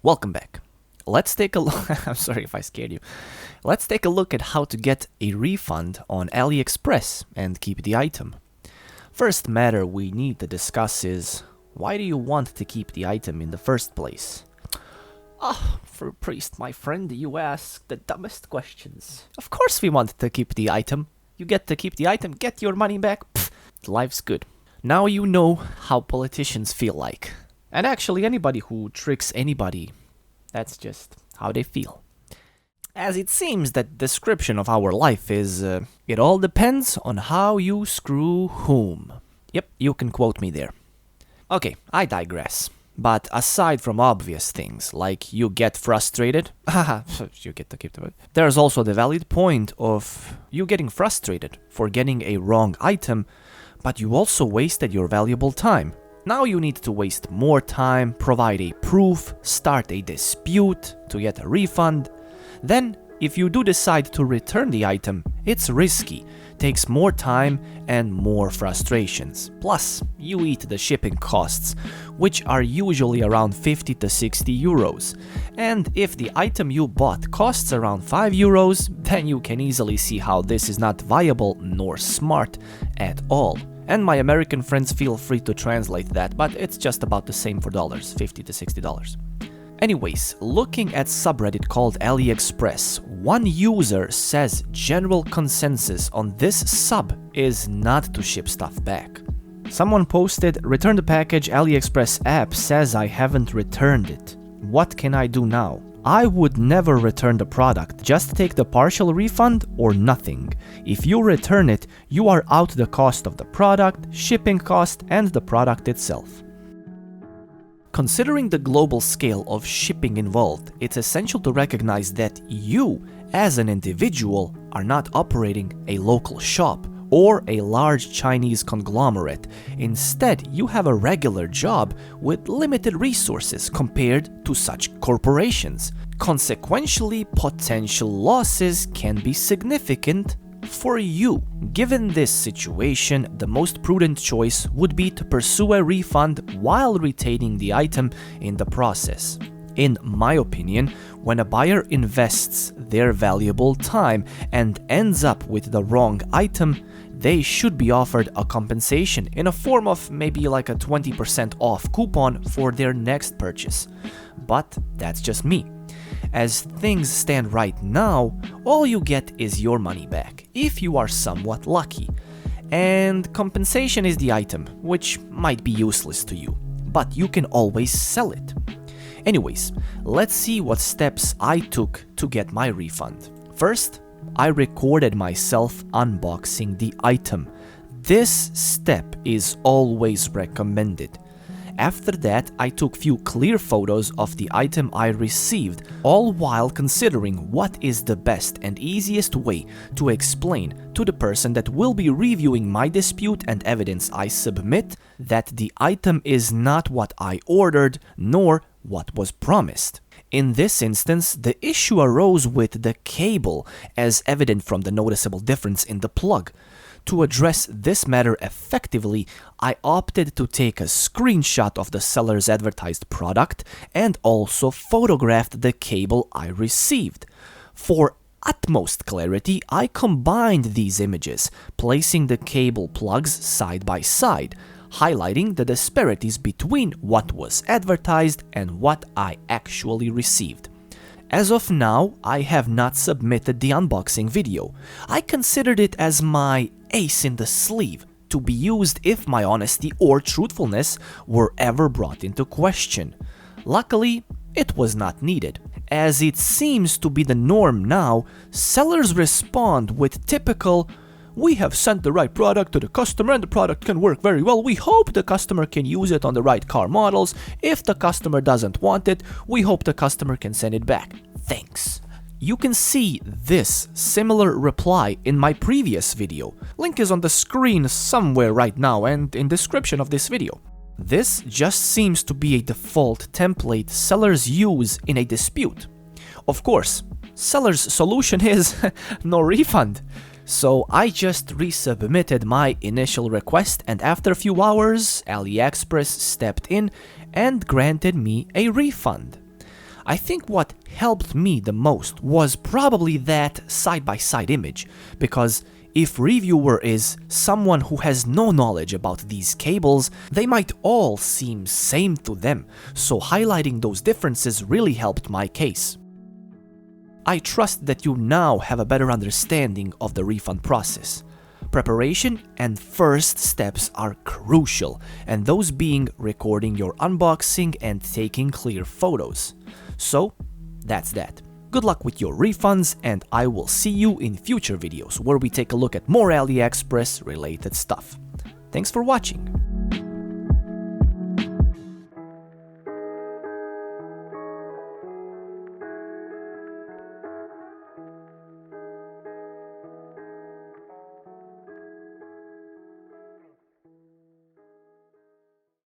Welcome back. Let's take a look. I'm sorry if I scared you. Let's take a look at how to get a refund on AliExpress and keep the item. First matter we need to discuss is, why do you want to keep the item in the first place? For a priest, my friend, you ask the dumbest questions. Of course we want to keep the item. You get to keep the item, get your money back. Pfft, life's good. Now you know how politicians feel like. And actually anybody who tricks anybody, that's just how they feel. As it seems that description of our life is, it all depends on how you screw whom. Yep, you can quote me there. Okay, I digress. But aside from obvious things, like you get frustrated, you get to keep the... There's also the valid point of you getting frustrated for getting a wrong item, but you also wasted your valuable time. Now you need to waste more time, provide a proof, start a dispute to get a refund. Then, if you do decide to return the item, it's risky, takes more time and more frustrations. Plus, you eat the shipping costs, which are usually around 50 to 60 euros. And if the item you bought costs around 5 euros, then you can easily see how this is not viable nor smart at all. And my American friends, feel free to translate that, but it's just about the same for dollars, 50 to 60 dollars. Anyways, looking at subreddit called AliExpress, one user says general consensus on this sub is not to ship stuff back. Someone posted, "Return the package, AliExpress app says I haven't returned it. What can I do now?" I would never return the product, just take the partial refund or nothing. If you return it, you are out the cost of the product, shipping cost, and the product itself. Considering the global scale of shipping involved, it's essential to recognize that you, as an individual, are not operating a local shop or a large Chinese conglomerate. Instead, you have a regular job with limited resources compared to such corporations. Consequently, potential losses can be significant for you. Given this situation, the most prudent choice would be to pursue a refund while retaining the item in the process. In my opinion, when a buyer invests their valuable time and ends up with the wrong item, they should be offered a compensation in a form of maybe like a 20% off coupon for their next purchase. But that's just me. As things stand right now, all you get is your money back, if you are somewhat lucky. And compensation is the item, which might be useless to you, but you can always sell it. Anyways, let's see what steps I took to get my refund. First, I recorded myself unboxing the item. This step is always recommended. After that, I took few clear photos of the item I received, all while considering what is the best and easiest way to explain to the person that will be reviewing my dispute and evidence I submit that the item is not what I ordered nor what was promised. In this instance, the issue arose with the cable, as evident from the noticeable difference in the plug. To address this matter effectively, I opted to take a screenshot of the seller's advertised product and also photographed the cable I received. For utmost clarity, I combined these images, placing the cable plugs side by side, highlighting the disparities between what was advertised and what I actually received. As of now, I have not submitted the unboxing video. I considered it as my ace in the sleeve to be used if my honesty or truthfulness were ever brought into question. Luckily, it was not needed. As it seems to be the norm now, sellers respond with typical, "We have sent the right product to the customer and the product can work very well. We hope the customer can use it on the right car models. If the customer doesn't want it, we hope the customer can send it back. Thanks." You can see this similar reply in my previous video. Link is on the screen somewhere right now and in description of this video. This just seems to be a default template sellers use in a dispute. Of course, seller's solution is no refund. So I just resubmitted my initial request, and after a few hours, AliExpress stepped in and granted me a refund. I think what helped me the most was probably that side-by-side image, because if reviewer is someone who has no knowledge about these cables, they might all seem same to them, so highlighting those differences really helped my case. I trust that you now have a better understanding of the refund process. Preparation and first steps are crucial, and those being recording your unboxing and taking clear photos. So, that's that. Good luck with your refunds, and I will see you in future videos where we take a look at more AliExpress related stuff. Thanks for watching.